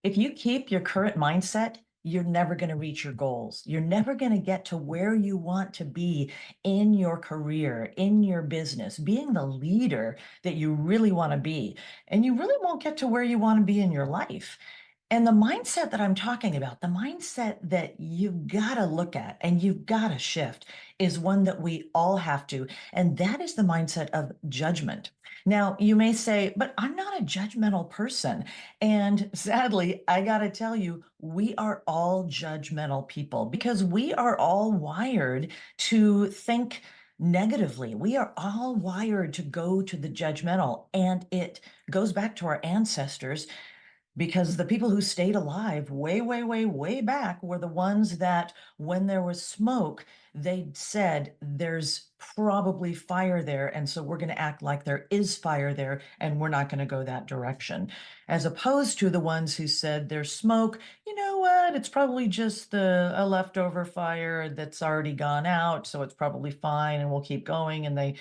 If you keep your current mindset, you're never going to reach your goals. You're never going to get to where you want to be in your career, in your business, being the leader that you really want to be. And you really won't get to where you want to be in your life. And the mindset that I'm talking about, the mindset that you've got to look at and you've got to shift is one that we all have to. And that is the mindset of judgment. Now, you may say, but I'm not a judgmental person. And sadly, I got to tell you, we are all judgmental people because we are all wired to think negatively. We are all wired to go to the judgmental. And it goes back to our ancestors because the people who stayed alive way, way, way, way back were the ones that when there was smoke, they said there's probably fire there. And so we're going to act like there is fire there and we're not going to go that direction. As opposed to the ones who said there's smoke, you know what? It's probably just a leftover fire that's already gone out. So it's probably fine and we'll keep going. And they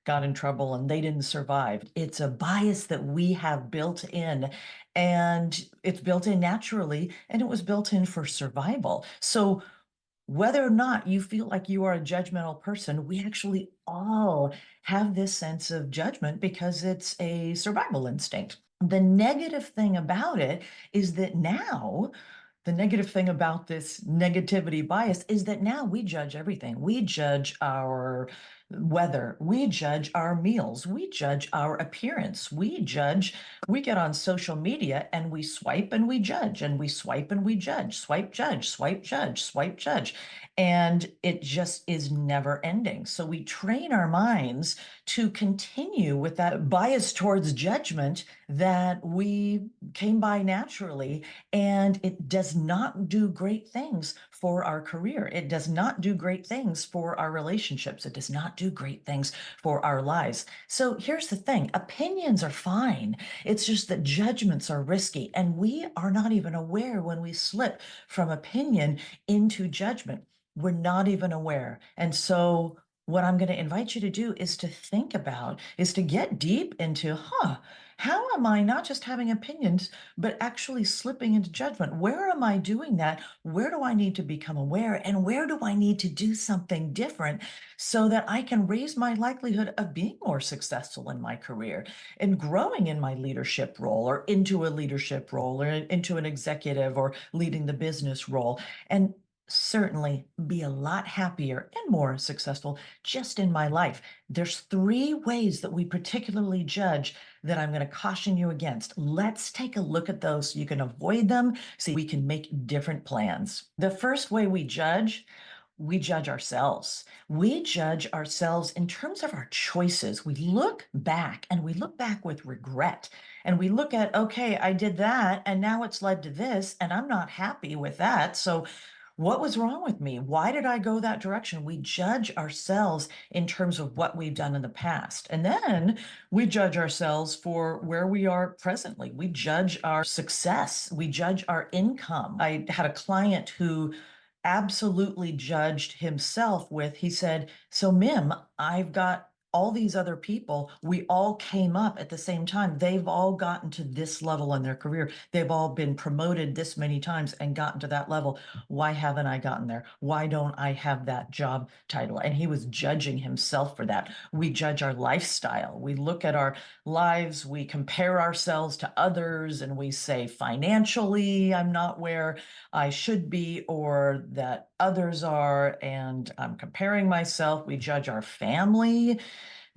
got in trouble and they didn't survive. It's a bias that we have built in, and it's built in naturally, and it was built in for survival. So whether or not you feel like you are a judgmental person, we actually all have this sense of judgment because it's a survival instinct. The negative thing about it is that now, the negative thing about this negativity bias is that now we judge everything. We judge our weather, we judge our meals, we judge our appearance, we get on social media and we swipe and we judge and we swipe and we judge, swipe, judge, swipe, judge, swipe, judge. And it just is never ending. So we train our minds to continue with that bias towards judgment that we came by naturally. And it does not do great things for our career. It does not do great things for our relationships. It does not do great things for our lives. So here's the thing, opinions are fine. It's just that judgments are risky. And we are not even aware when we slip from opinion into judgment. We're not even aware. And so what I'm going to invite you to do is to think about, is to get deep into, how am I not just having opinions, but actually slipping into judgment? Where am I doing that? Where do I need to become aware? And where do I need to do something different so that I can raise my likelihood of being more successful in my career and growing in my leadership role or into a leadership role or into an executive or leading the business role? And certainly be a lot happier and more successful just in my life. There's three ways that we particularly judge that I'm going to caution you against. Let's take a look at those so you can avoid them, so we can make different plans. The first way we judge ourselves. We judge ourselves in terms of our choices. We look back and we look back with regret. And we look at, okay, I did that and now it's led to this and I'm not happy with that. So what was wrong with me? Why did I go that direction? We judge ourselves in terms of what we've done in the past. And then we judge ourselves for where we are presently. We judge our success. We judge our income. I had a client who absolutely judged himself with, he said, so Mim, I've got all these other people, we all came up at the same time. They've all gotten to this level in their career. They've all been promoted this many times and gotten to that level. Why haven't I gotten there? Why don't I have that job title? And he was judging himself for that. We judge our lifestyle. We look at our lives, we compare ourselves to others, and we say, financially, I'm not where I should be or that others are, and I'm comparing myself. We judge our family.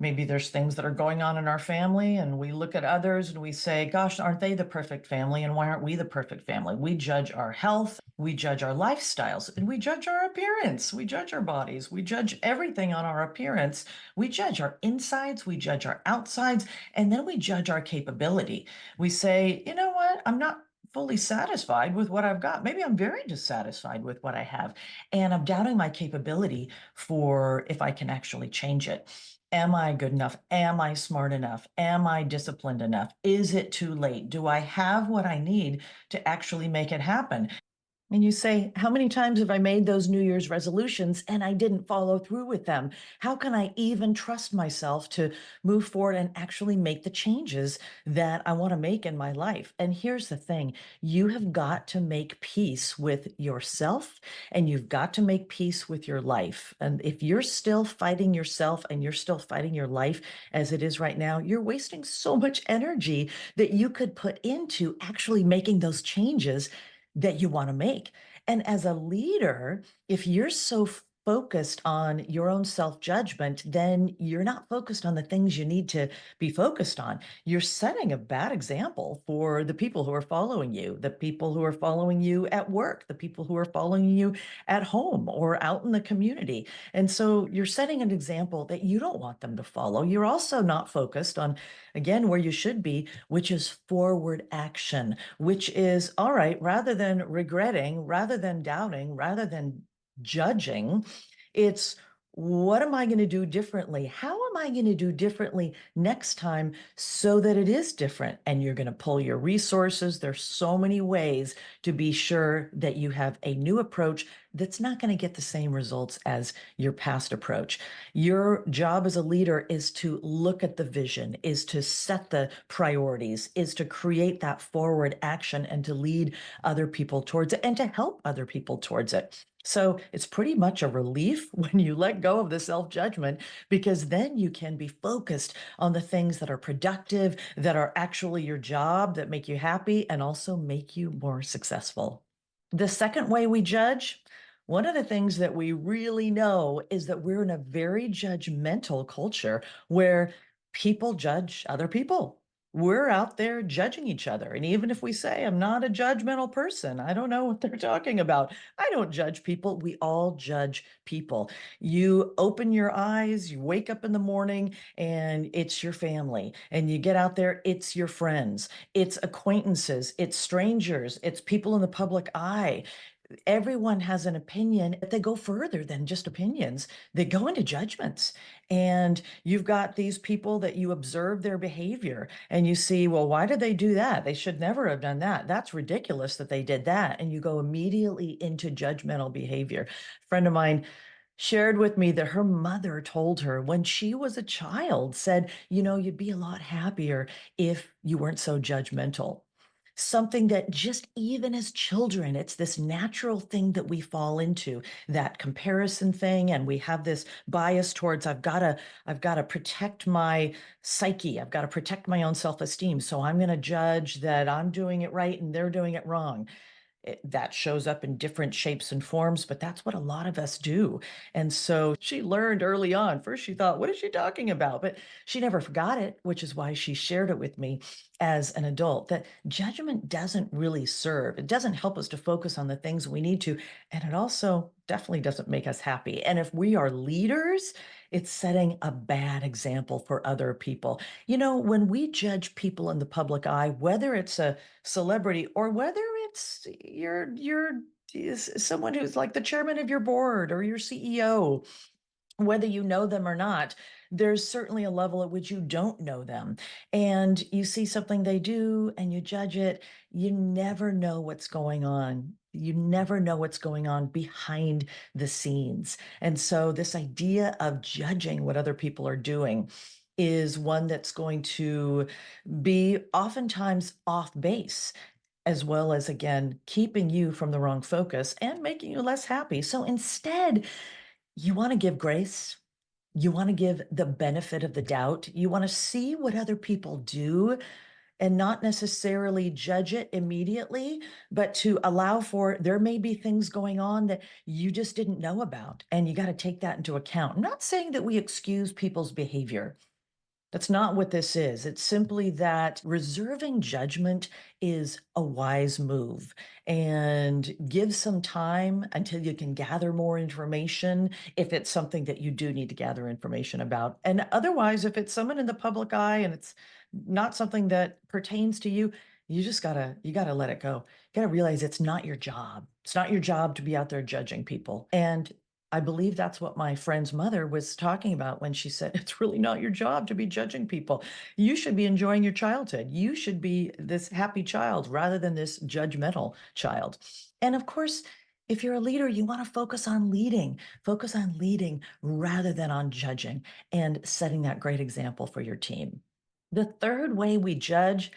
Maybe there's things that are going on in our family and we look at others and we say, gosh, aren't they the perfect family? And why aren't we the perfect family? We judge our health, we judge our lifestyles, and we judge our appearance. We judge our bodies. We judge everything on our appearance. We judge our insides, we judge our outsides, and then we judge our capability. We say, you know what? I'm not fully satisfied with what I've got. Maybe I'm very dissatisfied with what I have. And I'm doubting my capability for if I can actually change it. Am I good enough? Am I smart enough? Am I disciplined enough? Is it too late? Do I have what I need to actually make it happen? And you say, how many times have I made those New Year's resolutions and I didn't follow through with them? How can I even trust myself to move forward and actually make the changes that I want to make in my life? And here's the thing, you have got to make peace with yourself and you've got to make peace with your life. And if you're still fighting yourself and you're still fighting your life as it is right now, you're wasting so much energy that you could put into actually making those changes that you want to make. And as a leader, if you're so focused on your own self judgment, then you're not focused on the things you need to be focused on. You're setting a bad example for the people who are following you, the people who are following you at work, the people who are following you at home or out in the community. And so you're setting an example that you don't want them to follow. You're also not focused on, again, where you should be, which is forward action, which is all right, rather than regretting, rather than doubting, rather than judging, it's what am I going to do differently? How am I going to do differently next time so that it is different? And you're going to pull your resources. There's so many ways to be sure that you have a new approach that's not going to get the same results as your past approach. Your job as a leader is to look at the vision, is to set the priorities, is to create that forward action and to lead other people towards it and to help other people towards it. So it's pretty much a relief when you let go of the self judgment, because then you can be focused on the things that are productive, that are actually your job, that make you happy, and also make you more successful. The second way we judge, one of the things that we really know is that we're in a very judgmental culture where people judge other people. We're out there judging each other. And even if we say, I'm not a judgmental person, I don't know what they're talking about. I don't judge people. We all judge people. You open your eyes, you wake up in the morning, and it's your family. And you get out there, it's your friends, it's acquaintances, it's strangers, it's people in the public eye. Everyone has an opinion, but they go further than just opinions. They go into judgments. And you've got these people that you observe their behavior and you see, well, why did they do that? They should never have done that. That's ridiculous that they did that. And you go immediately into judgmental behavior. A friend of mine shared with me that her mother told her when she was a child, said, you'd be a lot happier if you weren't so judgmental. Something that just even as children, it's this natural thing that we fall into, that comparison thing. And we have this bias towards, I've got to protect my psyche. I've got to protect my own self-esteem. So I'm going to judge that I'm doing it right and they're doing it wrong. That shows up in different shapes and forms, but that's what a lot of us do. And so she learned early on. First, she thought, what is she talking about? But she never forgot it, which is why she shared it with me as an adult, that judgment doesn't really serve. It doesn't help us to focus on the things we need to. And it also definitely doesn't make us happy. And if we are leaders, it's setting a bad example for other people. When we judge people in the public eye, whether it's a celebrity or whether it's you're someone who's like the chairman of your board or your CEO, whether you know them or not, there's certainly a level at which you don't know them. And you see something they do and you judge it. You never know what's going on. You never know what's going on behind the scenes. And so, this idea of judging what other people are doing is one that's going to be oftentimes off base, as well as, again, keeping you from the wrong focus and making you less happy. So instead, you want to give grace. You want to give the benefit of the doubt. You want to see what other people do and not necessarily judge it immediately, but to allow for there may be things going on that you just didn't know about. And you got to take that into account. I'm not saying that we excuse people's behavior. That's not what this is. It's simply that reserving judgment is a wise move, and give some time until you can gather more information if it's something that you do need to gather information about. And otherwise, if it's someone in the public eye and it's not something that pertains to you, you gotta let it go. You gotta realize it's not your job. It's not your job to be out there judging people. And I believe that's what my friend's mother was talking about when she said, it's really not your job to be judging people. You should be enjoying your childhood. You should be this happy child rather than this judgmental child. And of course, if you're a leader, you want to focus on leading rather than on judging and setting that great example for your team. The third way we judge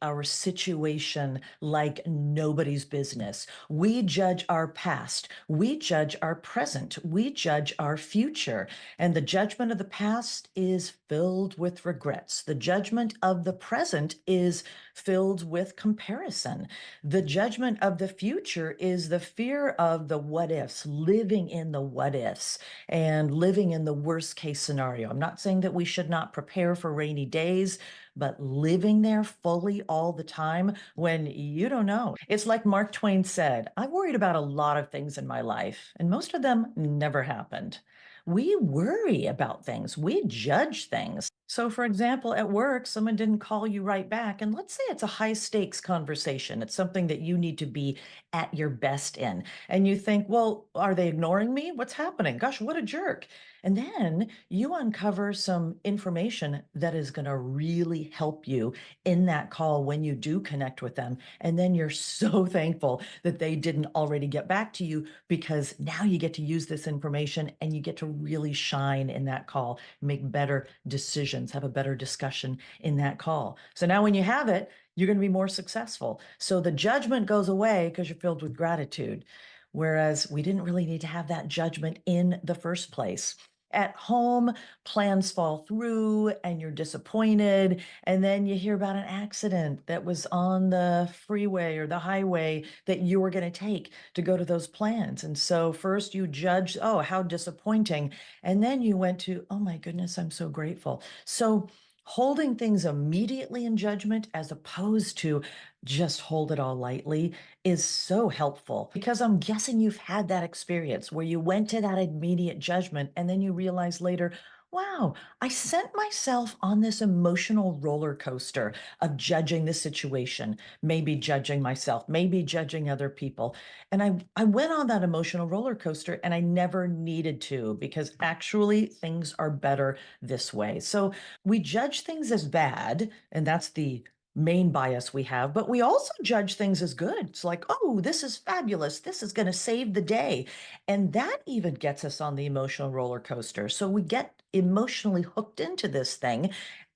our situation like nobody's business. We judge our past. We judge our present. We judge our future. And the judgment of the past is filled with regrets. The judgment of the present is filled with comparison. The judgment of the future is the fear of the what ifs, living in the what ifs and living in the worst case scenario. I'm not saying that we should not prepare for rainy days, but living there fully all the time when you don't know. It's like Mark Twain said, I've worried about a lot of things in my life, and most of them never happened. We worry about things, we judge things. So, for example, at work, someone didn't call you right back, and let's say it's a high stakes conversation. It's something that you need to be at your best in. And you think, well, are they ignoring me? What's happening? Gosh, what a jerk. And then you uncover some information that is going to really help you in that call when you do connect with them. And then you're so thankful that they didn't already get back to you because now you get to use this information and you get to really shine in that call, make better decisions, have a better discussion in that call. So now when you have it, you're going to be more successful. So the judgment goes away because you're filled with gratitude. Whereas we didn't really need to have that judgment in the first place. At home, plans fall through and you're disappointed. And then you hear about an accident that was on the freeway or the highway that you were going to take to go to those plans. And so first you judge, oh, how disappointing. And then you went to, oh my goodness, I'm so grateful. So holding things immediately in judgment as opposed to just hold it all lightly is so helpful because I'm guessing you've had that experience where you went to that immediate judgment and then you realize later, wow, I sent myself on this emotional roller coaster of judging the situation, maybe judging myself, maybe judging other people. And I went on that emotional roller coaster and I never needed to because actually things are better this way. So we judge things as bad, and that's the main bias we have, but we also judge things as good. It's like, oh, this is fabulous. This is going to save the day. And that even gets us on the emotional roller coaster. So we get emotionally hooked into this thing.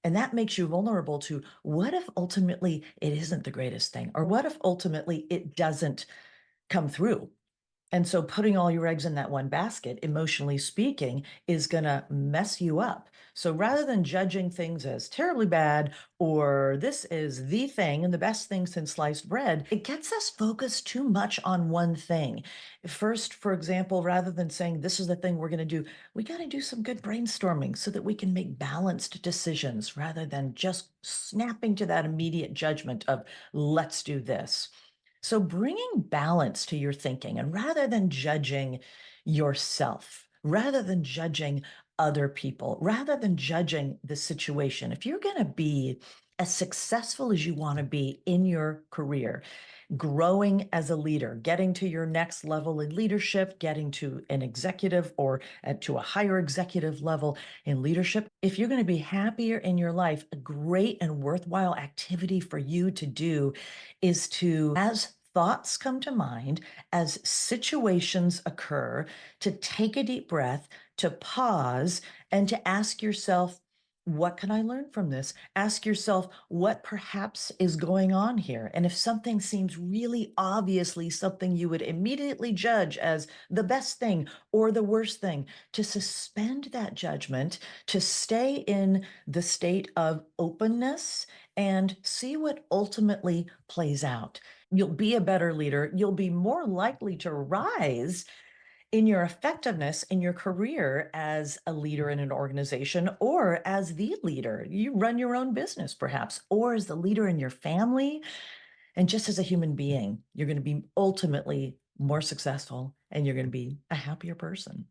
And that makes you vulnerable to what if ultimately it isn't the greatest thing? Or what if ultimately it doesn't come through? And so putting all your eggs in that one basket, emotionally speaking, is going to mess you up. So rather than judging things as terribly bad or this is the thing and the best thing since sliced bread, it gets us focused too much on one thing. First, for example, rather than saying this is the thing we're going to do, we got to do some good brainstorming so that we can make balanced decisions rather than just snapping to that immediate judgment of let's do this. So bringing balance to your thinking, and rather than judging yourself, rather than judging other people, rather than judging the situation, if you're going to be as successful as you want to be in your career, growing as a leader, getting to your next level in leadership, getting to an executive or to a higher executive level in leadership, if you're going to be happier in your life, a great and worthwhile activity for you to do is to, as thoughts come to mind, as situations occur, to take a deep breath, to pause, and to ask yourself, what can I learn from this? Ask yourself what perhaps is going on here. And if something seems really obviously something you would immediately judge as the best thing or the worst thing, to suspend that judgment, to stay in the state of openness and see what ultimately plays out. You'll be a better leader. You'll be more likely to rise in your effectiveness in your career as a leader in an organization or as the leader. You run your own business, perhaps, or as the leader in your family. And just as a human being, you're going to be ultimately more successful and you're going to be a happier person.